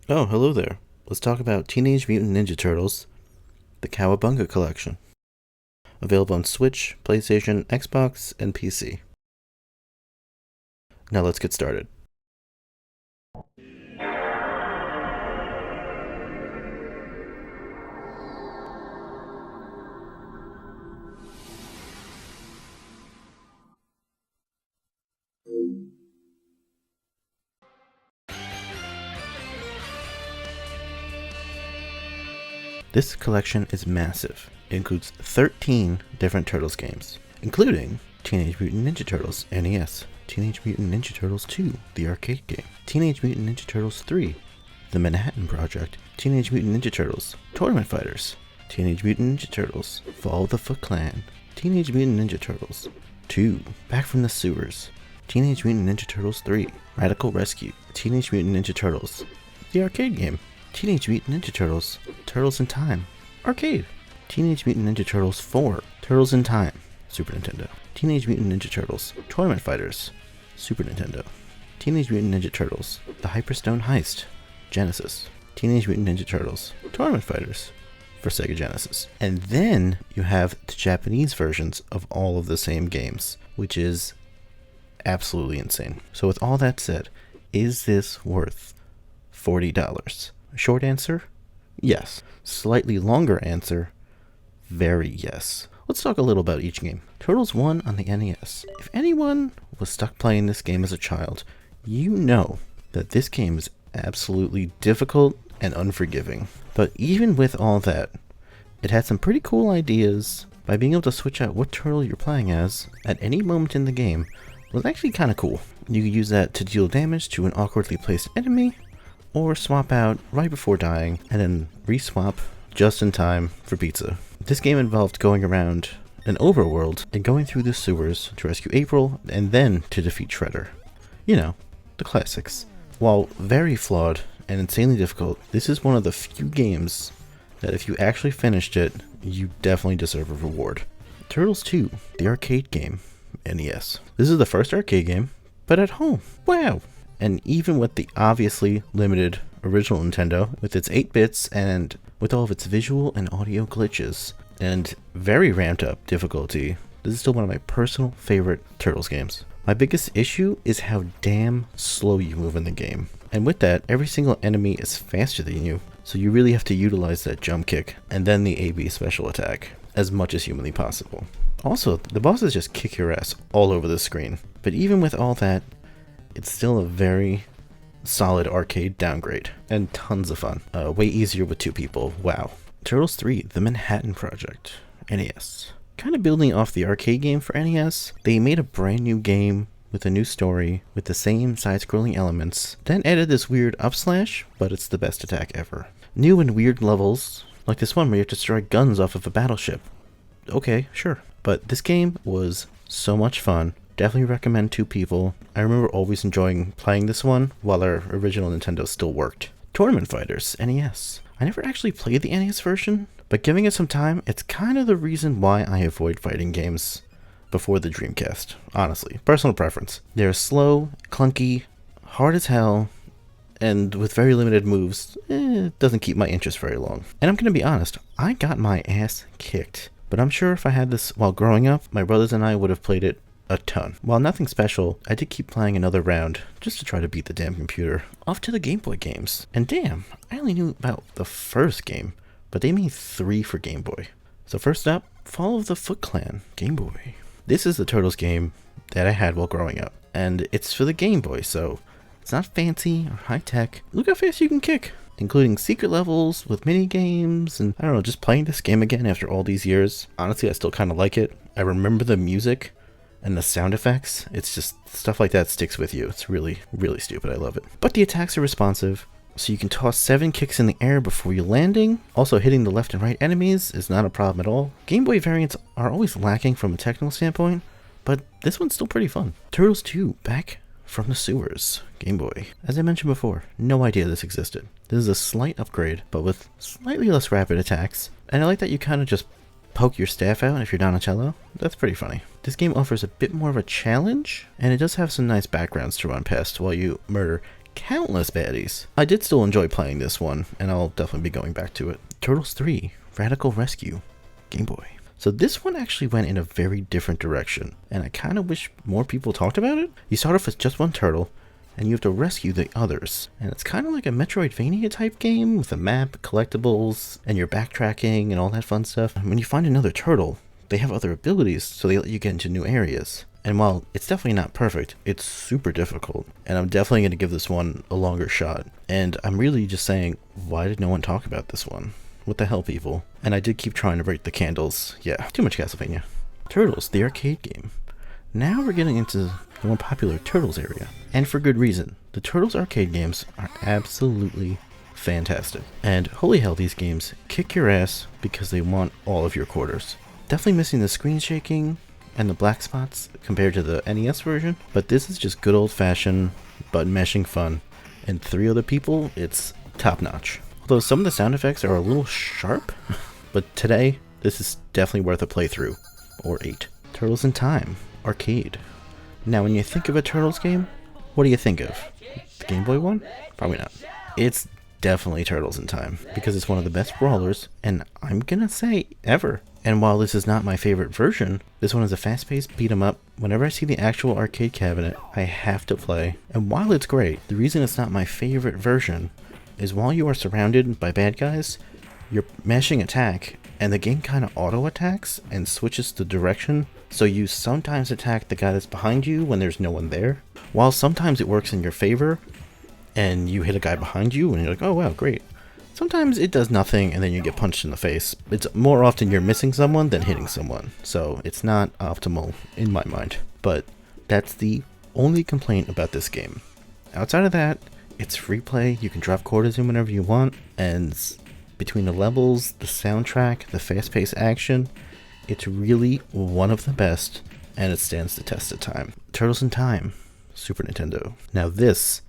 Oh, hello there. Let's talk about Teenage Mutant Ninja Turtles, the Cowabunga collection. Available on Switch, PlayStation, Xbox, and PC. Now let's get started. This collection is massive. It includes 13 different Turtles games, including Teenage Mutant Ninja Turtles NES, Teenage Mutant Ninja Turtles 2, the arcade game, Teenage Mutant Ninja Turtles 3, the Manhattan Project, Teenage Mutant Ninja Turtles, Tournament Fighters, Teenage Mutant Ninja Turtles, Fall of the Foot Clan, Teenage Mutant Ninja Turtles 2, Back from the Sewers, Teenage Mutant Ninja Turtles 3, Radical Rescue, Teenage Mutant Ninja Turtles, the arcade game, Teenage Mutant Ninja Turtles, Turtles in Time, arcade, Teenage Mutant Ninja Turtles 4, Turtles in Time, Super Nintendo, Teenage Mutant Ninja Turtles, Tournament Fighters, Super Nintendo, Teenage Mutant Ninja Turtles, The Hyperstone Heist, Genesis, Teenage Mutant Ninja Turtles, Tournament Fighters, for Sega Genesis. And then you have the Japanese versions of all of the same games, which is absolutely insane. So with all that said, is this worth $40? Short answer, yes. Slightly longer answer, very yes. Let's talk a little about each game. Turtles 1 on the NES. If anyone was stuck playing this game as a child, you know that this game is absolutely difficult and unforgiving. But even with all that, it had some pretty cool ideas. By being able to switch out what turtle you're playing as at any moment in the game was actually kind of cool. You could use that to deal damage to an awkwardly placed enemy, or swap out right before dying, and then re-swap just in time for pizza. This game involved going around an overworld and going through the sewers to rescue April, and then to defeat Shredder. You know, the classics. While very flawed and insanely difficult, this is one of the few games that if you actually finished it, you definitely deserve a reward. Turtles 2, the arcade game, NES. This is the first arcade game, but at home. Wow! And even with the obviously limited original Nintendo, with its 8 bits and with all of its visual and audio glitches, and very ramped up difficulty, this is still one of my personal favorite Turtles games. My biggest issue is how damn slow you move in the game. And with that, every single enemy is faster than you, so you really have to utilize that jump kick and then the AB special attack as much as humanly possible. Also, the bosses just kick your ass all over the screen. But even with all that, it's still a very solid arcade downgrade, and tons of fun. Way easier with 2 people, wow. Turtles 3, The Manhattan Project, NES. Kind of building off the arcade game for NES, they made a brand new game with a new story, with the same side-scrolling elements, then added this weird upslash, but it's the best attack ever. New and weird levels, like this one where you have to strike guns off of a battleship. Okay, sure. But this game was so much fun. Definitely recommend 2 people. I remember always enjoying playing this one while our original Nintendo still worked. Tournament Fighters, NES. I never actually played the NES version, but giving it some time, it's kind of the reason why I avoid fighting games before the Dreamcast. Honestly, personal preference. They're slow, clunky, hard as hell, and with very limited moves, it doesn't keep my interest very long. And I'm gonna be honest, I got my ass kicked. But I'm sure if I had this while growing up, my brothers and I would have played it a ton. While nothing special, I did keep playing another round just to try to beat the damn computer. Off to the Game Boy games. And damn, I only knew about the first game, but they made 3 for Game Boy. So first up, Fall of the Foot Clan, Game Boy. This is the Turtles game that I had while growing up, and it's for the Game Boy, so it's not fancy or high tech. Look how fast you can kick, including secret levels with mini games, and I don't know, just playing this game again after all these years. Honestly, I still kind of like it. I remember the music and the sound effects. It's just stuff like that sticks with you. It's really, really stupid. I love it. But the attacks are responsive, so you can toss 7 kicks in the air before you're landing. Also, hitting the left and right enemies is not a problem at all. Game Boy variants are always lacking from a technical standpoint, but this one's still pretty fun. Turtles 2, Back from the Sewers, Game Boy. As I mentioned before, no idea this existed. This is a slight upgrade, but with slightly less rapid attacks. And I like that you kind of just poke your staff out if you're Donatello. That's pretty funny. This game offers a bit more of a challenge, and it does have some nice backgrounds to run past while you murder countless baddies. I did still enjoy playing this one, and I'll definitely be going back to it. Turtles 3, Radical Rescue, Game Boy. So this one actually went in a very different direction, and I kind of wish more people talked about it. You start off with just one turtle, and you have to rescue the others. And it's kind of like a Metroidvania type game with a map, collectibles, and you're backtracking and all that fun stuff. And when you find another turtle, they have other abilities, so they let you get into new areas. And while it's definitely not perfect, it's super difficult. And I'm definitely going to give this one a longer shot. And I'm really just saying, why did no one talk about this one? What the hell, people? And I did keep trying to break the candles. Yeah, too much Castlevania. Turtles, the arcade game. Now we're getting into the more popular Turtles area. And for good reason. The Turtles arcade games are absolutely fantastic. And holy hell, these games kick your ass because they want all of your quarters. Definitely missing the screen shaking and the black spots compared to the NES version. But this is just good old-fashioned button mashing fun. And 3 other people, it's top-notch. Although some of the sound effects are a little sharp, but today, this is definitely worth a playthrough, or 8. Turtles in Time, arcade. Now when you think of a Turtles game, what do you think of? The Game Boy one? Probably not. It's definitely Turtles in Time, because it's one of the best brawlers, and I'm gonna say, ever. And while this is not my favorite version, this one is a fast-paced beat-em-up. Whenever I see the actual arcade cabinet, I have to play. And while it's great, the reason it's not my favorite version is while you are surrounded by bad guys, you're mashing attack, and the game kind of auto-attacks and switches the direction, so you sometimes attack the guy that's behind you when there's no one there, while sometimes it works in your favor, and you hit a guy behind you, and you're like, oh wow, great. Sometimes it does nothing, and then you get punched in the face. It's more often you're missing someone than hitting someone, so it's not optimal in my mind. But that's the only complaint about this game. Outside of that, it's free play, you can drop quarters in whenever you want, and between the levels, the soundtrack, the fast-paced action, it's really one of the best, and it stands the test of time. Turtles in Time, Super Nintendo. Now this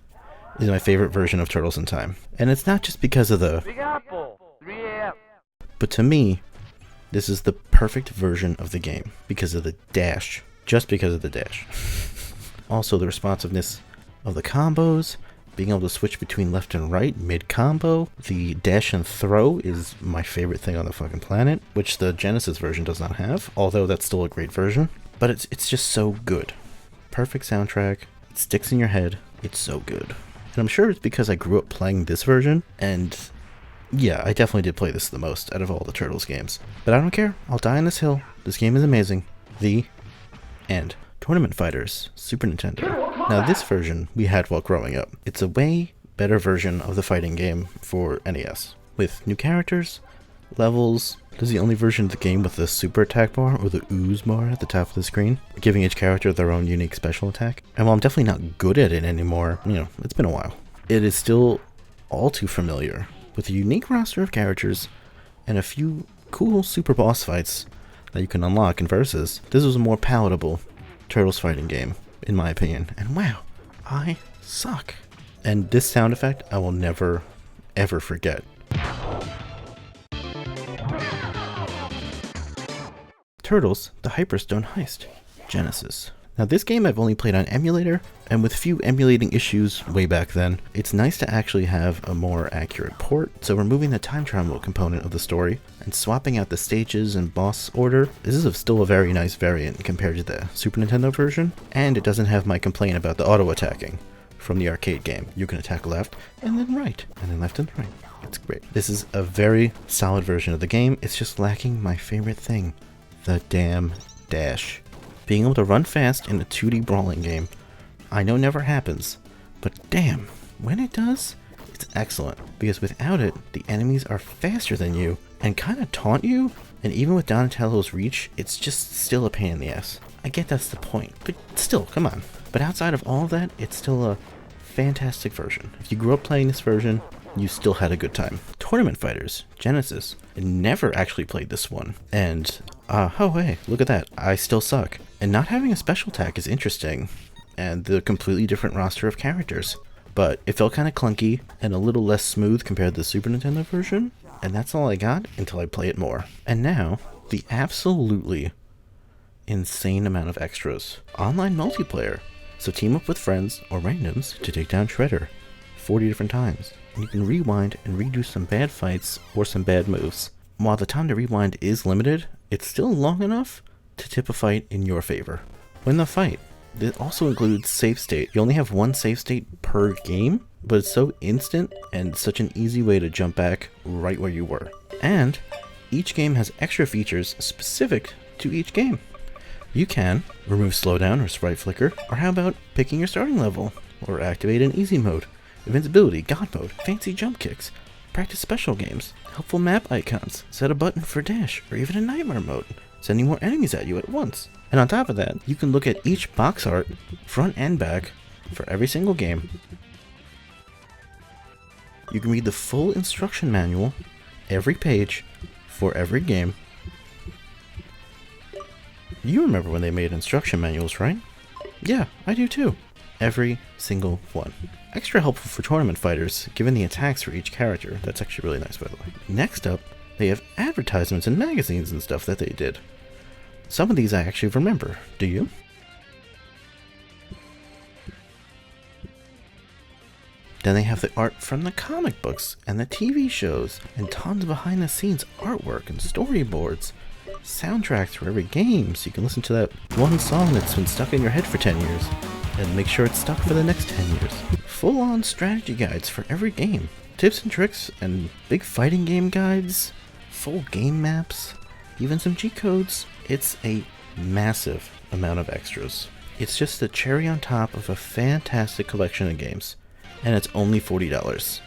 is my favorite version of Turtles in Time, and it's not just because of the Big Apple, 3 a.m. But to me, this is the perfect version of the game, because of the dash, just because of the dash. Also the responsiveness of the combos, being able to switch between left and right mid-combo. The dash and throw is my favorite thing on the fucking planet, which the Genesis version does not have, although that's still a great version. But it's just so good. Perfect soundtrack, it sticks in your head, it's so good. And I'm sure it's because I grew up playing this version, and yeah, I definitely did play this the most out of all the Turtles games. But I don't care, I'll die on this hill. This game is amazing. The end. Tournament Fighters, Super Nintendo. Now this version we had while growing up. It's a way better version of the fighting game for NES. With new characters, levels. This is the only version of the game with the super attack bar or the ooze bar at the top of the screen, giving each character their own unique special attack. And while I'm definitely not good at it anymore, it's been a while, it is still all too familiar, with a unique roster of characters and a few cool super boss fights that you can unlock in Versus. This was a more palatable Turtles fighting game, in my opinion. And wow, I suck. And this sound effect I will never, ever forget. Turtles, the Hyperstone Heist, Genesis. Now this game I've only played on emulator, and with few emulating issues way back then, it's nice to actually have a more accurate port. So removing the time travel component of the story, and swapping out the stages and boss order, this is still a very nice variant compared to the Super Nintendo version, and it doesn't have my complaint about the auto-attacking from the arcade game. You can attack left, and then right, and then left and right. It's great. This is a very solid version of the game, it's just lacking my favorite thing, the damn dash. Being able to run fast in a 2D brawling game, I know never happens, but damn, when it does, it's excellent, because without it, the enemies are faster than you, and kind of taunt you, and even with Donatello's reach, it's just still a pain in the ass. I get that's the point, but still, come on. But outside of all of that, it's still a fantastic version. If you grew up playing this version, you still had a good time. Tournament Fighters, Genesis. I never actually played this one, and oh hey, look at that, I still suck. And not having a special attack is interesting, and the completely different roster of characters. But it felt kind of clunky, and a little less smooth compared to the Super Nintendo version, and that's all I got until I play it more. And now, the absolutely insane amount of extras. Online multiplayer, so team up with friends or randoms to take down Shredder. 40 different times, and you can rewind and redo some bad fights or some bad moves. While the time to rewind is limited, it's still long enough to tip a fight in your favor. Win the fight. It also includes save state. You only have one save state per game, but it's so instant and such an easy way to jump back right where you were. And each game has extra features specific to each game. You can remove slowdown or sprite flicker, or how about picking your starting level, or activate an easy mode, invincibility, god mode, fancy jump kicks, practice special games, helpful map icons, set a button for dash, or even a nightmare mode, sending more enemies at you at once. And on top of that, you can look at each box art, front and back, for every single game. You can read the full instruction manual, every page, for every game. You remember when they made instruction manuals, right? Yeah, I do too. Every single one. Extra helpful for tournament fighters, given the attacks for each character. That's actually really nice, by the way. Next up, they have advertisements and magazines and stuff that they did. Some of these I actually remember. Do you? Then they have the art from the comic books and the TV shows, and tons of behind the scenes artwork and storyboards. Soundtracks for every game, so you can listen to that one song that's been stuck in your head for 10 years, and make sure it's stuck for the next 10 years. Full-on strategy guides for every game. Tips and tricks and big fighting game guides. Full game maps. Even some cheat codes. It's a massive amount of extras. It's just the cherry on top of a fantastic collection of games. And it's only $40.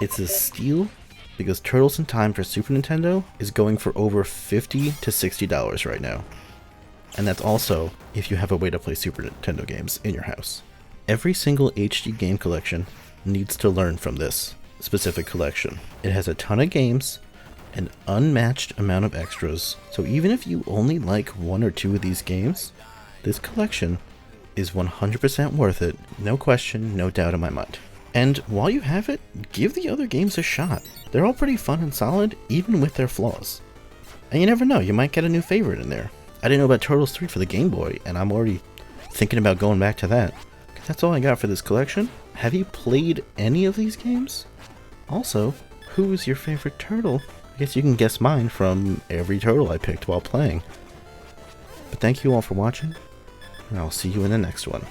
It's a steal because Turtles in Time for Super Nintendo is going for over $50 to $60 right now. And that's also if you have a way to play Super Nintendo games in your house. Every single HD game collection needs to learn from this specific collection. It has a ton of games, an unmatched amount of extras, so even if you only like one or two of these games, this collection is 100% worth it, no question, no doubt in my mind. And while you have it, give the other games a shot. They're all pretty fun and solid, even with their flaws. And you never know, you might get a new favorite in there. I didn't know about Turtles 3 for the Game Boy, and I'm already thinking about going back to that. That's all I got for this collection. Have you played any of these games? Also, who is your favorite turtle? I guess you can guess mine from every turtle I picked while playing. But thank you all for watching, and I'll see you in the next one.